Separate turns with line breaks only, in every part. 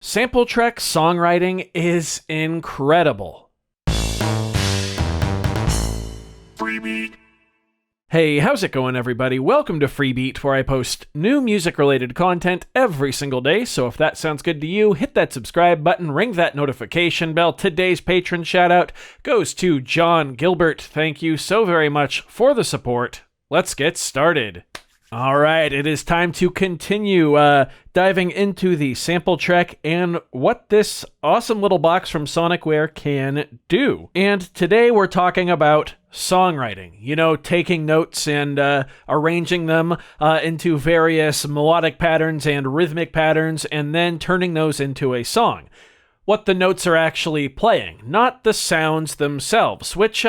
SmplTrek Songwriting is incredible.
Freebie.
Hey, how's it going, everybody? Welcome to Freebeat, where I post new music-related content every single day, so if that sounds good to you, hit that subscribe button, ring that notification bell. Today's patron shout-out goes to John Gilbert. Thank you so very much for the support. Let's get started. All right, it is time to continue diving into the SmplTrek and what this awesome little box from Sonicware can do. And today we're talking about songwriting, taking notes and arranging them into various melodic patterns and rhythmic patterns, and then turning those into a song. What the notes are actually playing, not the sounds themselves, which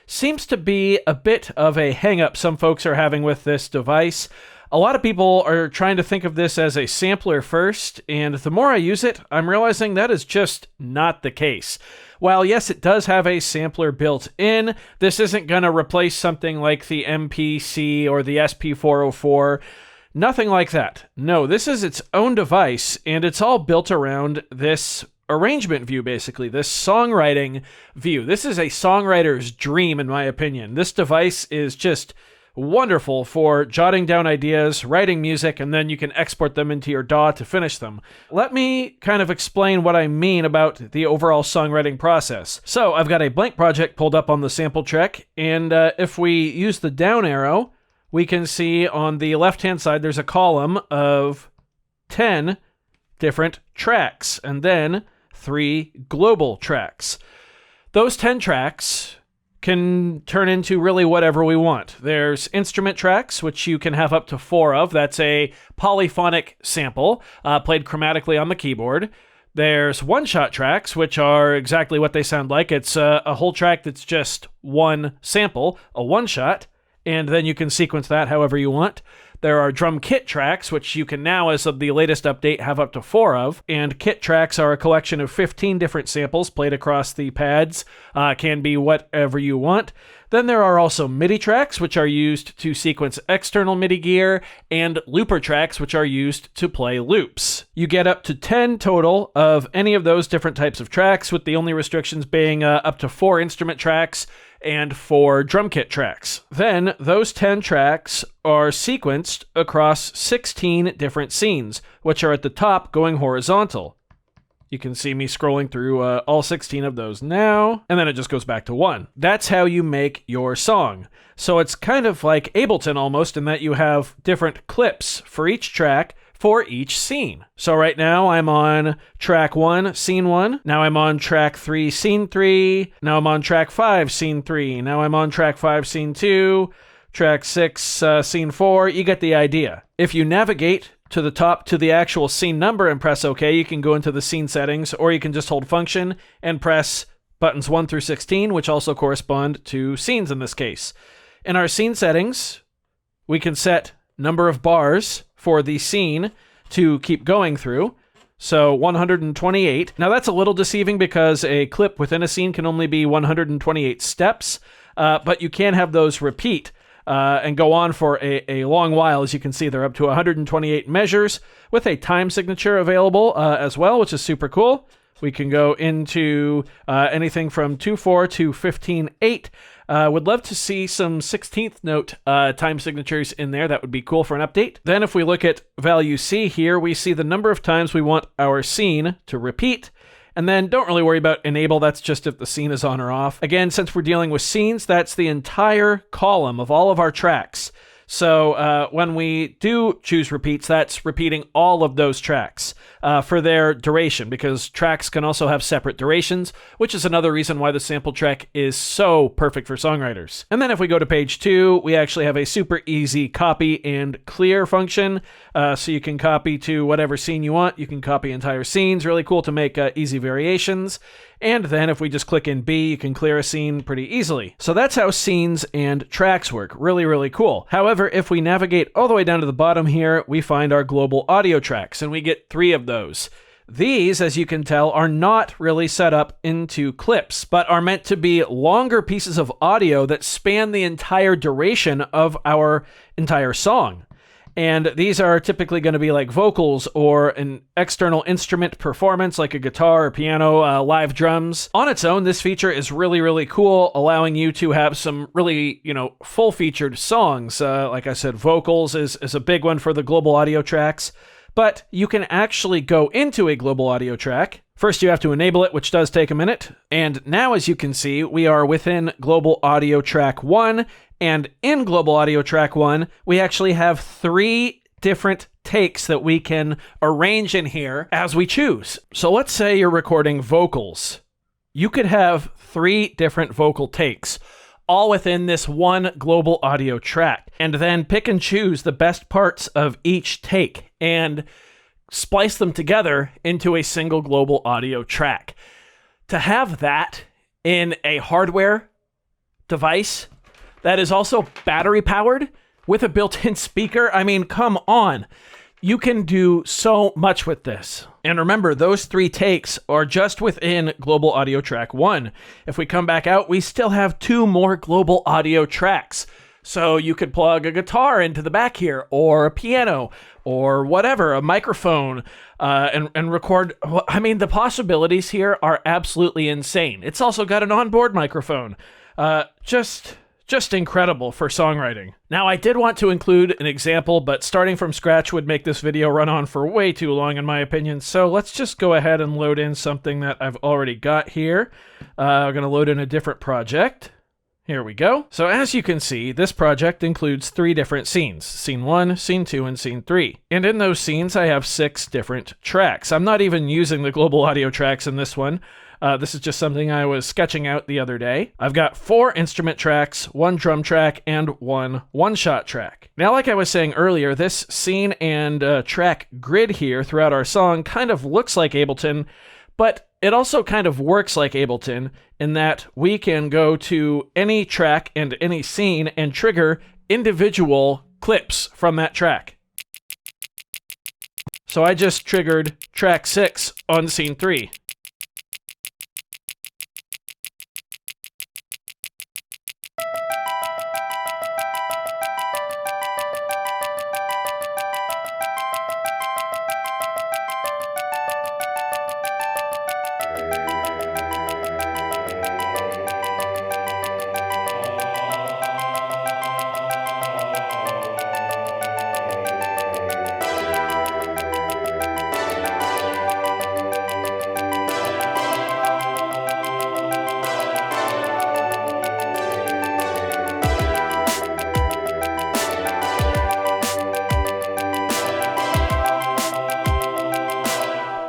seems to be a bit of a hang-up some folks are having with this device. A lot of people are trying to think of this as a sampler first, and the more I use it, I'm realizing that is just not the case. While yes, it does have a sampler built in, this isn't going to replace something like the MPC or the SP404. Nothing like that. No, this is its own device, and it's all built around this arrangement view, basically, this songwriting view. This is a songwriter's dream, in my opinion. This device is just wonderful for jotting down ideas, writing music, and then you can export them into your DAW to finish them. Let me kind of explain what I mean about the overall songwriting process. So I've got a blank project pulled up on the SmplTrek, and if we use the down arrow, we can see on the left-hand side there's a column of 10 different tracks, and then 3 global tracks. Those 10 tracks can turn into really whatever we want. There's instrument tracks, which you can have up to 4 of. That's a polyphonic sample played chromatically on the keyboard. There's one-shot tracks, which are exactly what they sound like. It's a whole track that's just one sample, a one-shot, and then you can sequence that however you want. There are drum kit tracks, which you can now, as of the latest update, have up to 4 of. And kit tracks are a collection of 15 different samples played across the pads. Can be whatever you want. Then there are also MIDI tracks, which are used to sequence external MIDI gear, and looper tracks, which are used to play loops. You get up to 10 total of any of those different types of tracks, with the only restrictions being up to 4 instrument tracks and 4 drum kit tracks. Then those 10 tracks are sequenced across 16 different scenes, which are at the top going horizontal. You can see me scrolling through all 16 of those now, and then it just goes back to 1. That's how you make your song. So it's kind of like Ableton almost, in that you have different clips for each track for each scene. So right now I'm on track 1, scene 1. Now I'm on track 3, scene 3. Now I'm on track 5, scene 3. Now I'm on track 5, scene 2. Track 6, scene 4. You get the idea. If you navigate to the top to the actual scene number and press OK, you can go into the scene settings, or you can just hold function and press buttons 1 through 16, which also correspond to scenes in this case. In our scene settings, we can set number of bars for the scene to keep going through. So 128. Now that's a little deceiving because a clip within a scene can only be 128 steps, but you can have those repeat and go on for a long while. As you can see, they're up to 128 measures with a time signature available as well, which is super cool. We can go into anything from 2/4 to 15/8. Would love to see some 16th note time signatures in there. That would be cool for an update. Then if we look at value C here, we see the number of times we want our scene to repeat. And then don't really worry about enable. That's just if the scene is on or off. Again, since we're dealing with scenes, that's the entire column of all of our tracks. So when we do choose repeats, that's repeating all of those tracks for their duration, because tracks can also have separate durations, which is another reason why the SmplTrek is so perfect for songwriters. And then if we go to page 2, we actually have a super easy copy and clear function. So you can copy to whatever scene you want. You can copy entire scenes. Really cool to make easy variations. And then if we just click in B, you can clear a scene pretty easily. So that's how scenes and tracks work. Really, really cool. However, if we navigate all the way down to the bottom here, we find our global audio tracks, and we get 3 of those. These, as you can tell, are not really set up into clips, but are meant to be longer pieces of audio that span the entire duration of our entire song. And these are typically going to be like vocals or an external instrument performance like a guitar or piano, live drums. On its own, this feature is really, really cool, allowing you to have some really, full-featured songs. Like I said, vocals is a big one for the global audio tracks. But you can actually go into a global audio track. First, you have to enable it, which does take a minute. And now, as you can see, we are within Global Audio Track 1. And in Global Audio Track 1, we actually have 3 different takes that we can arrange in here as we choose. So let's say you're recording vocals. You could have 3 different vocal takes, all within this one global audio track, and then pick and choose the best parts of each take and splice them together into a single global audio track. To have that in a hardware device that is also battery powered with a built-in speaker, I mean, come on. You can do so much with this. And remember, those 3 takes are just within Global Audio Track 1. If we come back out, we still have 2 more global audio tracks. So you could plug a guitar into the back here, or a piano, or whatever, a microphone, and record. I mean, the possibilities here are absolutely insane. It's also got an onboard microphone. Just incredible for songwriting. Now, I did want to include an example, but starting from scratch would make this video run on for way too long, in my opinion. So let's just go ahead and load in something that I've already got here. We're going to load in a different project. Here we go. So as you can see, this project includes 3 different scenes: Scene 1, Scene 2, and Scene 3. And in those scenes, I have 6 different tracks. I'm not even using the global audio tracks in this one. This is just something I was sketching out the other day. I've got 4 instrument tracks, 1 drum track, and 1 one-shot track. Now, like I was saying earlier, this scene and track grid here throughout our song kind of looks like Ableton, but it also kind of works like Ableton in that we can go to any track and any scene and trigger individual clips from that track. So I just triggered track 6 on Scene 3.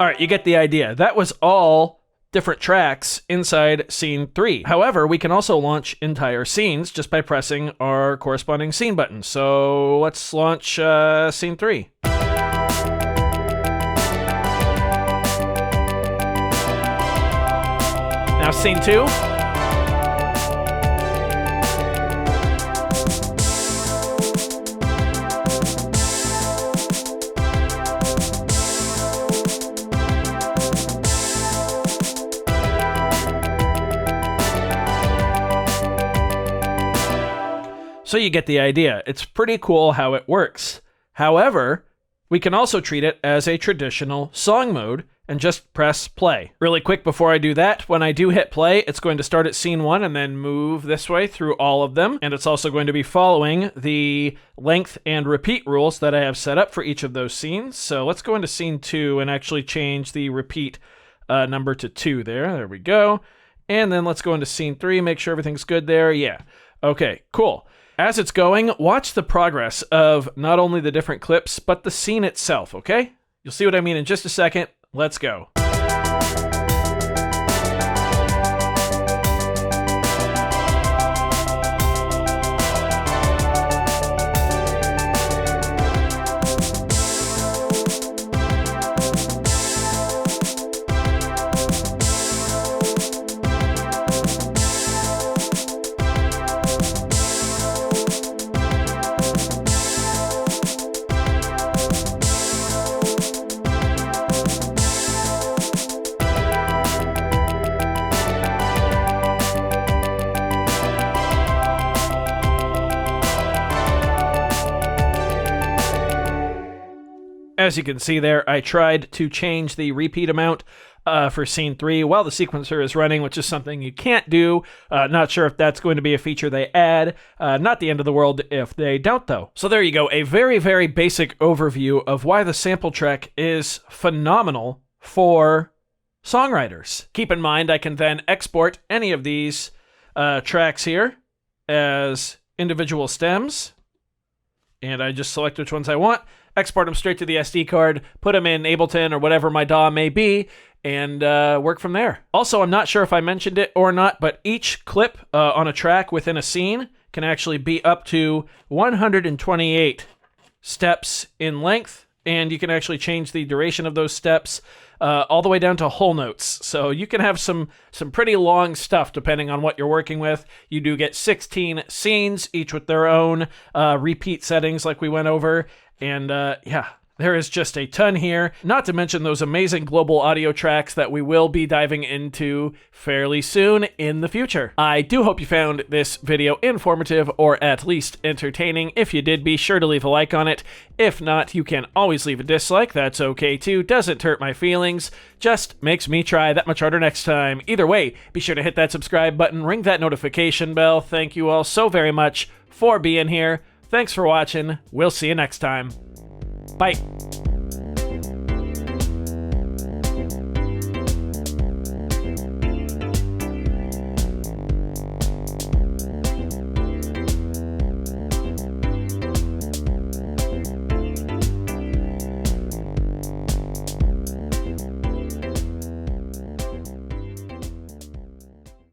All right, you get the idea. That was all different tracks inside Scene 3. However, we can also launch entire scenes just by pressing our corresponding scene button. So let's launch Scene 3. Now Scene 2. So you get the idea. It's pretty cool how it works. However, we can also treat it as a traditional song mode and just press play. Really quick before I do that, when I do hit play, it's going to start at Scene 1 and then move this way through all of them. And it's also going to be following the length and repeat rules that I have set up for each of those scenes. So let's go into Scene 2 and actually change the repeat number to 2 there. There we go. And then let's go into Scene 3, make sure everything's good there. Yeah. Okay, cool. As it's going, watch the progress of not only the different clips, but the scene itself, okay? You'll see what I mean in just a second. Let's go. As you can see there, I tried to change the repeat amount for scene 3 while the sequencer is running, which is something you can't do. Not sure if that's going to be a feature they add. Not the end of the world if they don't, though. So there you go, a very, very basic overview of why the SmplTrek is phenomenal for songwriters. Keep in mind, I can then export any of these tracks here as individual stems, and I just select which ones I want, export them straight to the SD card, put them in Ableton or whatever my DAW may be, and work from there. Also, I'm not sure if I mentioned it or not, but each clip on a track within a scene can actually be up to 128 steps in length, and you can actually change the duration of those steps all the way down to whole notes. So you can have some pretty long stuff depending on what you're working with. You do get 16 scenes, each with their own repeat settings like we went over, and yeah. There is just a ton here, not to mention those amazing global audio tracks that we will be diving into fairly soon in the future. I do hope you found this video informative or at least entertaining. If you did, be sure to leave a like on it. If not, you can always leave a dislike. That's okay too. Doesn't hurt my feelings. Just makes me try that much harder next time. Either way, be sure to hit that subscribe button, ring that notification bell. Thank you all so very much for being here. Thanks for watching. We'll see you next time. Bye.